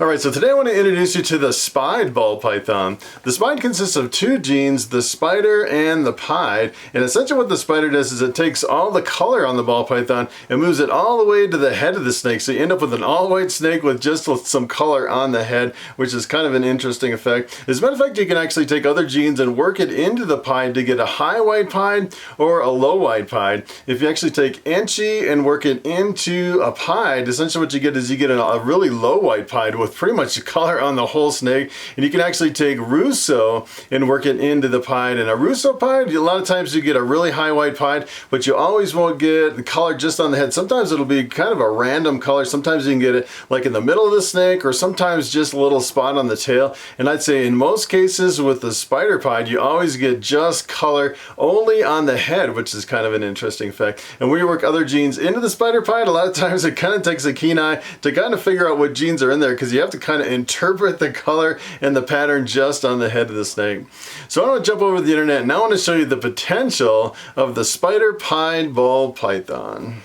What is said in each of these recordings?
Alright, so today I want to introduce you to the Spied ball python. The Spied consists of two genes, the spider and the pied, and essentially what the spider does is it takes all the color on the ball python and moves it all the way to the head of the snake, so you end up with an all-white snake with just some color on the head, which is kind of an interesting effect. As a matter of fact, you can actually take other genes and work it into the pied to get a high white pied or a low white pied. If you actually take Enchi and work it into a pied, essentially what you get is you get a really low white pied with pretty much color on the whole snake. And you can actually take Russo and work it into the pied. And a Russo pied, a lot of times you get a really high white pied, but you always won't get the color just on the head. Sometimes it'll be kind of a random color. Sometimes you can get it like in the middle of the snake, or sometimes just a little spot on the tail. And I'd say in most cases with the spider pied, you always get just color only on the head, which is kind of an interesting effect. And when you work other genes into the spider pied, a lot of times it kind of takes a keen eye to kind of figure out what genes are in there, because you have to kind of interpret the color and the pattern just on the head of the snake. So I want to jump over the internet and now I want to show you the potential of the spider pied ball python.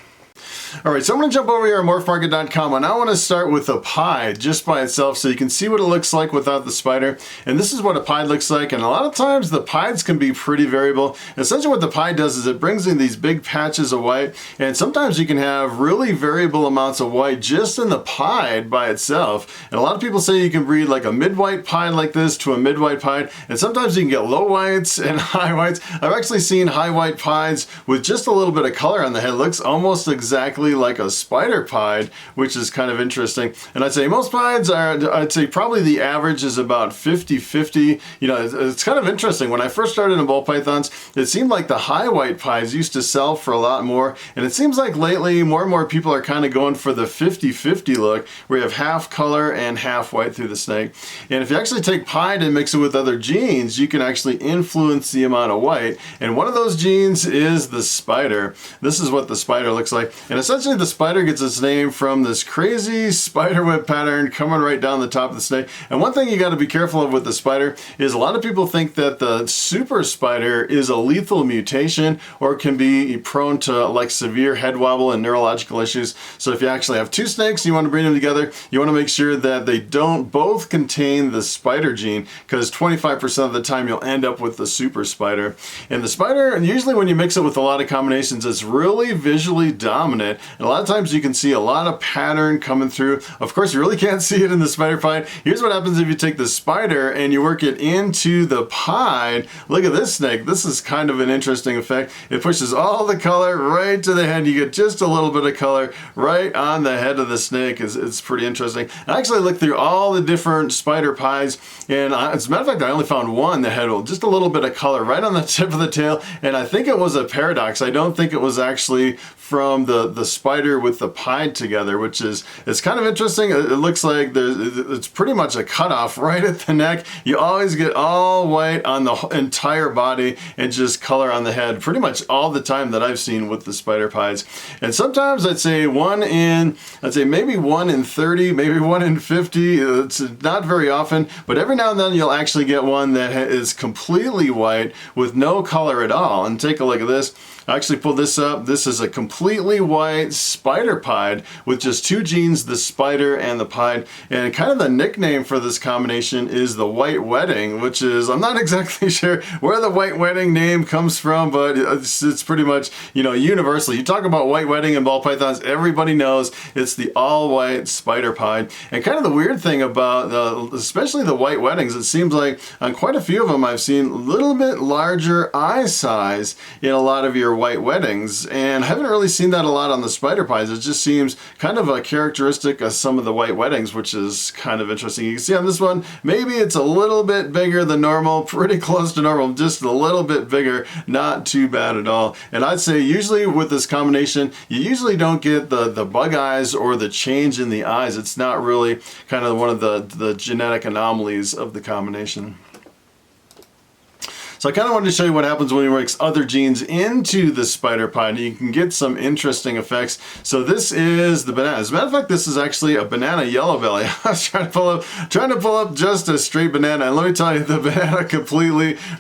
Alright, so I'm going to jump over here on Morphmarket.com and I want to start with a pied just by itself so you can see what it looks like without the spider. And this is what a pied looks like, and a lot of times the pieds can be pretty variable. And essentially what the pied does is it brings in these big patches of white, and sometimes you can have really variable amounts of white just in the pied by itself. And a lot of people say you can breed like a mid-white pied like this to a mid-white pied, and sometimes you can get low whites and high whites. I've actually seen high white pieds with just a little bit of color on the head. It looks almost exactly like a spider pied, which is kind of interesting. And I'd say most pieds are, I'd say probably the average is about 50-50. You know, it's kind of interesting. When I first started in ball pythons, it seemed like the high white pieds used to sell for a lot more. And it seems like lately more and more people are kind of going for the 50-50 look, where you have half color and half white through the snake. And if you actually take pied and mix it with other genes, you can actually influence the amount of white. And one of those genes is the spider. This is what the spider looks like. And essentially the spider gets its name from this crazy spider web pattern coming right down the top of the snake. And one thing you got to be careful of with the spider is a lot of people think that the super spider is a lethal mutation or can be prone to like severe head wobble and neurological issues. So if you actually have two snakes, you want to bring them together, you want to make sure that they don't both contain the spider gene, because 25% of the time you'll end up with the super spider. And the spider, and usually when you mix it with a lot of combinations, it's really visually dominant. And a lot of times you can see a lot of pattern coming through. Of course, you really can't see it in the spider pied. Here's what happens if you take the spider and you work it into the pied. Look at this snake. This is kind of an interesting effect. It pushes all the color right to the head. You get just a little bit of color right on the head of the snake. It's pretty interesting. I actually looked through all the different spider pies, and as a matter of fact, I only found one that had just a little bit of color right on the tip of the tail, and I think it was a paradox. I don't think it was actually from the spider with the pied together, which is, it's kind of interesting. It looks like it's pretty much a cutoff right at the neck. You always get all white on the entire body and just color on the head pretty much all the time that I've seen with the spider pieds. And sometimes I'd say maybe 1 in 30, maybe 1 in 50. It's not very often, but every now and then you'll actually get one that is completely white with no color at all. And take a look at this. I actually pulled this up. This is a completely white spider pied with just two genes, the spider and the pied. And kind of the nickname for this combination is the white wedding, which is, I'm not exactly sure where the white wedding name comes from, but it's pretty much, you know, universal. You talk about white wedding and ball pythons, everybody knows it's the all white spider pied. And kind of the weird thing about especially the white weddings, it seems like on quite a few of them I've seen a little bit larger eye size in a lot of your white weddings, and I haven't really seen that a lot on the spider pies. It just seems kind of a characteristic of some of the white weddings, which is kind of interesting. You can see on this one, maybe it's a little bit bigger than normal, pretty close to normal, just a little bit bigger, not too bad at all. And I'd say usually with this combination, you usually don't get the bug eyes or the change in the eyes. It's not really kind of one of the genetic anomalies of the combination. So I kind of wanted to show you what happens when you mix other genes into the spider pied. You can get some interesting effects. So this is the banana. As a matter of fact, this is actually a banana yellow belly. I was trying to pull up just a straight banana, and let me tell you, the banana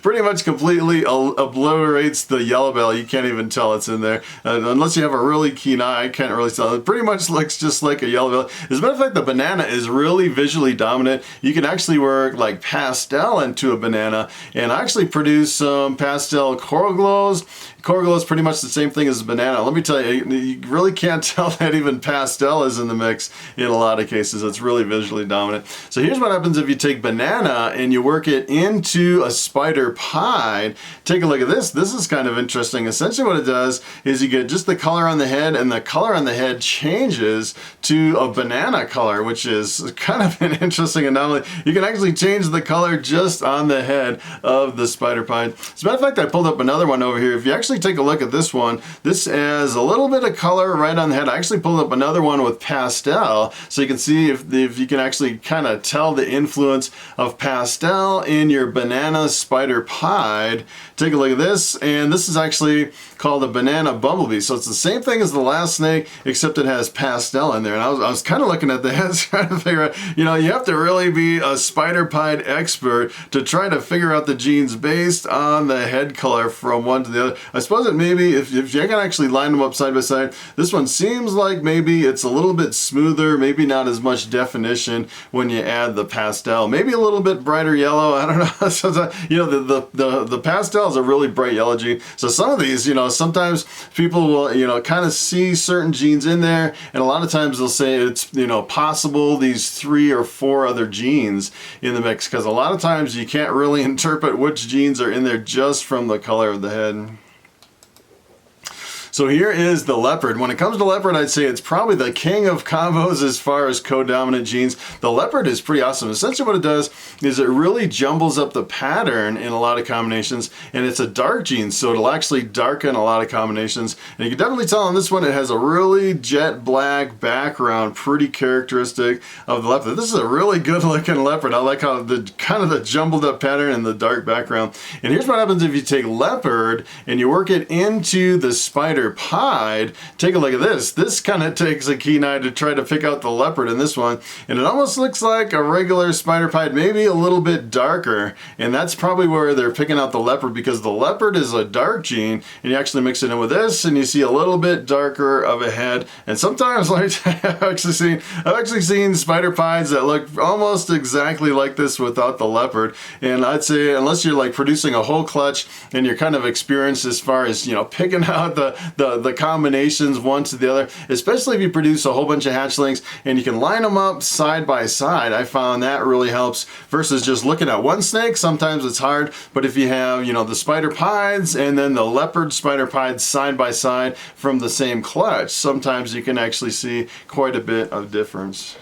pretty much completely obliterates the yellow belly. You can't even tell it's in there. Unless you have a really keen eye, I can't really tell. It pretty much looks just like a yellow belly. As a matter of fact, the banana is really visually dominant. You can actually work like pastel into a banana and actually produce some pastel coral glows. Coral glow is pretty much the same thing as a banana. Let me tell you, you really can't tell that even pastel is in the mix in a lot of cases. It's really visually dominant. So here's what happens if you take banana and you work it into a spider pied. Take a look at this. This is kind of interesting. Essentially what it does is you get just the color on the head, and the color on the head changes to a banana color, which is kind of an interesting anomaly. You can actually change the color just on the head of the spider pied. As a matter of fact, I pulled up another one over here. If you actually take a look at this one, this has a little bit of color right on the head. I actually pulled up another one with pastel, so you can see if you can actually kind of tell the influence of pastel in your banana spider pied. Take a look at this, and this is actually called a banana bumblebee. So it's the same thing as the last snake, except it has pastel in there. And I was kind of looking at the heads, trying to figure out, you have to really be a spider pied expert to try to figure out the genes based on the head color from one to the other. I suppose it maybe, if you can actually line them up side by side, this one seems like maybe it's a little bit smoother, maybe not as much definition when you add the pastel. Maybe a little bit brighter yellow, I don't know. Sometimes, the pastel is a really bright yellow gene. So some of these, sometimes people will, kind of see certain genes in there, and a lot of times they'll say it's, possible these 3 or 4 other genes in the mix, because a lot of times you can't really interpret which genes are in there just from the color of the head. So here is the leopard. When it comes to leopard, I'd say it's probably the king of combos as far as co-dominant genes. The leopard is pretty awesome. Essentially what it does is it really jumbles up the pattern in a lot of combinations, and it's a dark gene, so it'll actually darken a lot of combinations. And you can definitely tell on this one, it has a really jet black background, pretty characteristic of the leopard. This is a really good looking leopard. I like how the kind of the jumbled up pattern and the dark background. And here's what happens if you take leopard and you work it into the spider pied. Take a look at this. This kind of takes a keen eye to try to pick out the leopard in this one, and it almost looks like a regular spider pied, maybe a little bit darker, and that's probably where they're picking out the leopard, because the leopard is a dark gene, and you actually mix it in with this and you see a little bit darker of a head. And sometimes, like, I've actually seen spider pieds that look almost exactly like this without the leopard. And I'd say unless you're like producing a whole clutch and you're kind of experienced as far as picking out the combinations one to the other, especially if you produce a whole bunch of hatchlings and you can line them up side by side. I found that really helps versus just looking at one snake. Sometimes it's hard, but if you have, the spider pieds and then the leopard spider pieds side by side from the same clutch, sometimes you can actually see quite a bit of difference.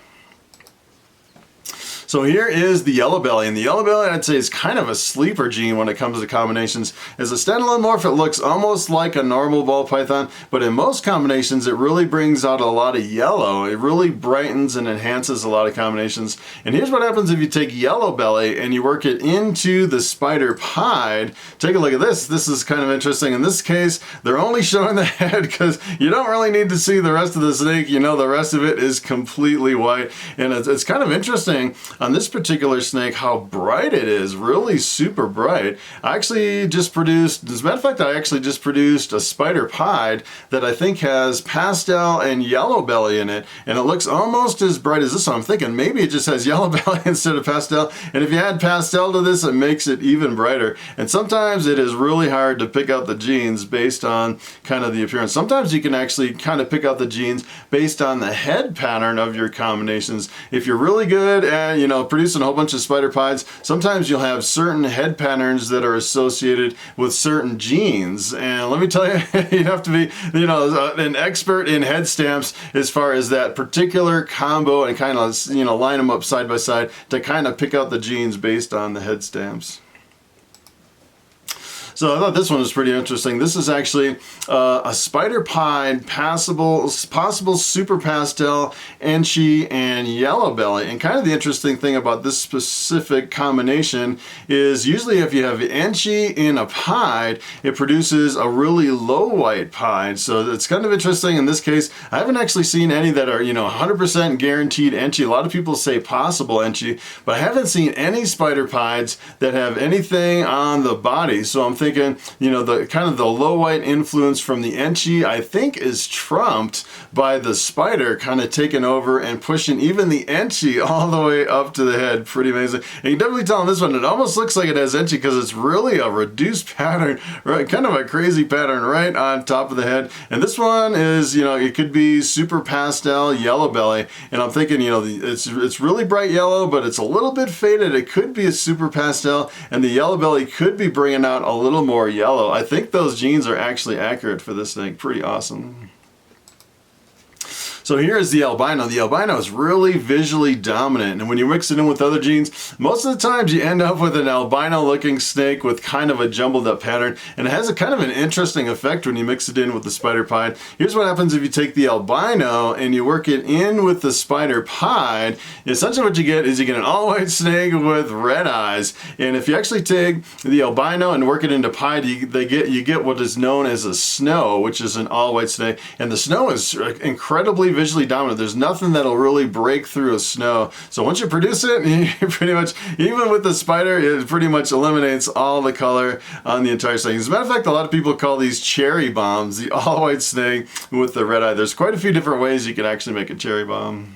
So here is the yellow belly, and the yellow belly I'd say is kind of a sleeper gene when it comes to combinations. As a standalone morph, it looks almost like a normal ball python, but in most combinations it really brings out a lot of yellow. It really brightens and enhances a lot of combinations. And here's what happens if you take yellow belly and you work it into the spider pied. Take a look at this. This is kind of interesting. In this case, they're only showing the head because you don't really need to see the rest of the snake. The rest of it is completely white, and it's kind of interesting on this particular snake how bright it is, really super bright. I actually just produced, as a matter of fact, a spider pied that I think has pastel and yellow belly in it, and it looks almost as bright as this one. I'm thinking maybe it just has yellow belly instead of pastel, and if you add pastel to this, it makes it even brighter. And sometimes it is really hard to pick out the genes based on kind of the appearance. Sometimes you can actually kind of pick out the genes based on the head pattern of your combinations. If you're really good at, producing a whole bunch of spider pieds, sometimes you'll have certain head patterns that are associated with certain genes. And let me tell you, you have to be, an expert in head stamps as far as that particular combo, and kind of, line them up side by side to kind of pick out the genes based on the head stamps. So So I thought this one was pretty interesting. This is actually a spider pied possible super pastel, Enchi, and yellow belly. And kind of the interesting thing about this specific combination is usually if you have Enchi in a pied, it produces a really low white pied. So it's kind of interesting in this case. I haven't actually seen any that are, 100% guaranteed Enchi. A lot of people say possible Enchi, but I haven't seen any spider pieds that have anything on the body. So I'm thinking, the kind of the low white influence from the Enchi, I think, is trumped by the spider kind of taking over and pushing even the Enchi all the way up to the head. Pretty amazing. And you can definitely tell on this one, it almost looks like it has Enchi because it's really a reduced pattern, right? Kind of a crazy pattern right on top of the head. And this one is, it could be super pastel yellow belly. And I'm thinking, it's really bright yellow, but it's a little bit faded. It could be a super pastel, and the yellow belly could be bringing out a little more yellow. I think those genes are actually accurate for this thing. Pretty awesome. So here's the albino. The albino is really visually dominant, and when you mix it in with other genes, most of the times you end up with an albino looking snake with kind of a jumbled up pattern, and it has a kind of an interesting effect when you mix it in with the spider pied. Here's what happens if you take the albino and you work it in with the spider pied. Essentially what you get is you get an all white snake with red eyes, and if you actually take the albino and work it into pied, you get what is known as a snow, which is an all white snake, and the snow is incredibly visually dominant. There's nothing that'll really break through a snow. So once you produce it, you pretty much, even with the spider, it pretty much eliminates all the color on the entire snake. As a matter of fact, a lot of people call these cherry bombs, the all white snake with the red eye. There's quite a few different ways you can actually make a cherry bomb.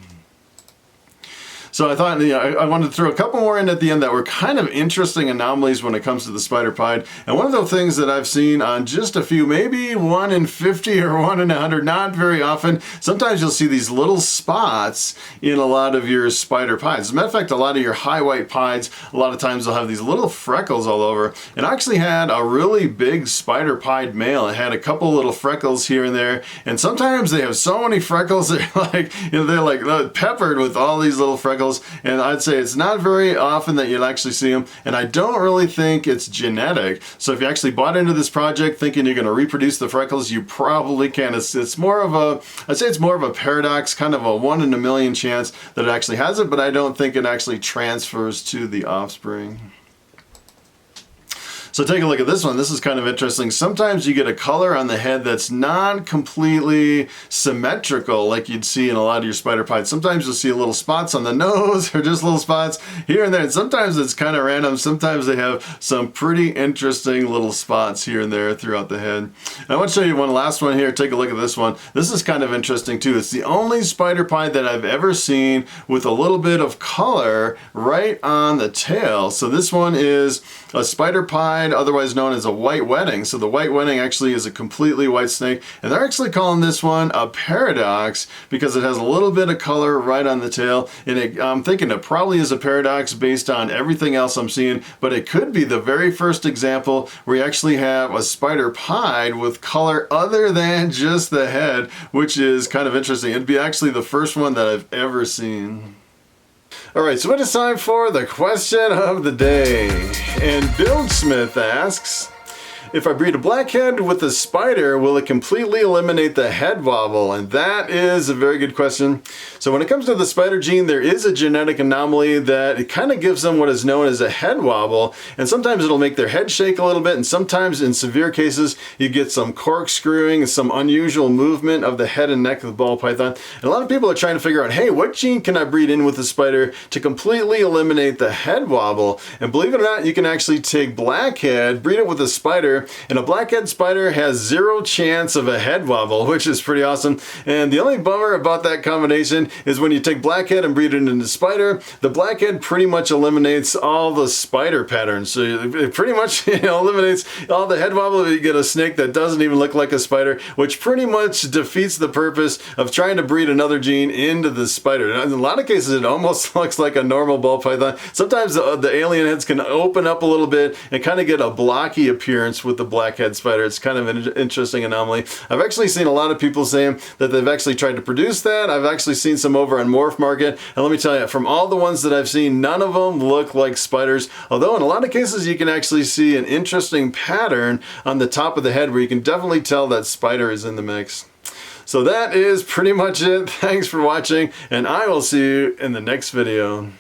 So I thought, I wanted to throw a couple more in at the end that were kind of interesting anomalies when it comes to the spider pied. And one of the things that I've seen on just a few, maybe 1 in 50 or 1 in 100, not very often, sometimes you'll see these little spots in a lot of your spider pieds. As a matter of fact, a lot of your high white pieds, a lot of times they'll have these little freckles all over. And I actually had a really big spider pied male. It had a couple little freckles here and there. And sometimes they have so many freckles, they're like peppered with all these little freckles. And I'd say it's not very often that you'll actually see them, and I don't really think it's genetic. So if you actually bought into this project thinking you're going to reproduce the freckles, you probably can. It's more of a, I'd say it's more of a paradox, kind of a 1 in a million chance that it actually has it, but I don't think it actually transfers to the offspring. So take a look at this one. This is kind of interesting. Sometimes you get a color on the head that's not completely symmetrical like you'd see in a lot of your spider pieds. Sometimes you'll see little spots on the nose or just little spots here and there. And sometimes it's kind of random. Sometimes they have some pretty interesting little spots here and there throughout the head. And I want to show you one last one here. Take a look at this one. This is kind of interesting too. It's the only spider pied that I've ever seen with a little bit of color right on the tail. So this one is a spider pied, otherwise known as a white wedding. So the white wedding actually is a completely white snake, and they're actually calling this one a paradox because it has a little bit of color right on the tail. And I'm thinking it probably is a paradox based on everything else I'm seeing, but it could be the very first example where you actually have a spider pied with color other than just the head, which is kind of interesting. It'd be actually the first one that I've ever seen. Alright, so it is time for the question of the day. And Bill Smith asks, if I breed a blackhead with a spider, will it completely eliminate the head wobble? And that is a very good question. So when it comes to the spider gene, there is a genetic anomaly that it kind of gives them what is known as a head wobble. And sometimes it'll make their head shake a little bit, and sometimes in severe cases, you get some corkscrewing, some unusual movement of the head and neck of the ball python. And a lot of people are trying to figure out, hey, what gene can I breed in with the spider to completely eliminate the head wobble? And believe it or not, you can actually take blackhead, breed it with a spider, and a blackhead spider has 0 chance of a head wobble, which is pretty awesome. And the only bummer about that combination is when you take blackhead and breed it into spider, the blackhead pretty much eliminates all the spider patterns. So it pretty much eliminates all the head wobble. You get a snake that doesn't even look like a spider, which pretty much defeats the purpose of trying to breed another gene into the spider. And in a lot of cases, it almost looks like a normal ball python. Sometimes the alien heads can open up a little bit and kind of get a blocky appearance with the blackhead spider. It's kind of an interesting anomaly. I've actually seen a lot of people saying that they've actually tried to produce that. I've actually seen some over on Morphmarket, and let me tell you, from all the ones that I've seen, none of them look like spiders, although in a lot of cases you can actually see an interesting pattern on the top of the head where you can definitely tell that spider is in the mix. So that is pretty much it. Thanks for watching, and I will see you in the next video.